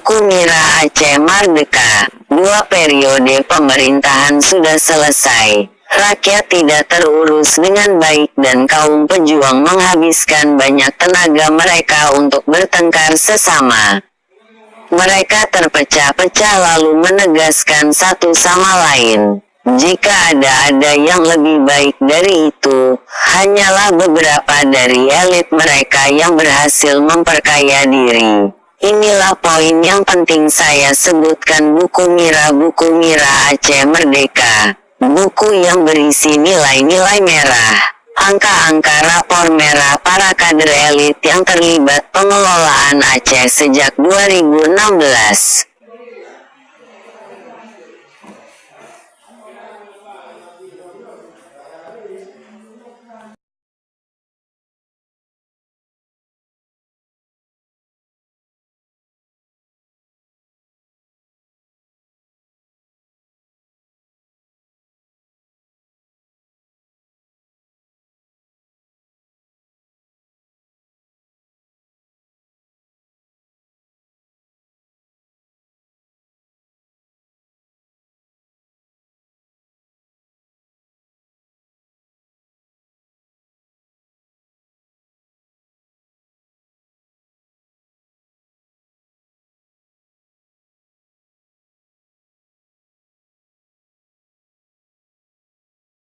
Buku Mira Aceh Merdeka. 2 periode pemerintahan sudah selesai. Rakyat tidak terurus dengan baik dan kaum pejuang menghabiskan banyak tenaga mereka untuk bertengkar sesama. Mereka terpecah-pecah lalu menegaskan satu sama lain. Jika ada yang lebih baik dari itu, hanyalah beberapa dari elit mereka yang berhasil memperkaya diri. Inilah poin yang penting saya sebutkan Buku Mira Aceh Merdeka. Buku yang berisi nilai-nilai merah. Angka-angka rapor merah para kader elit yang terlibat pengelolaan Aceh sejak 2016.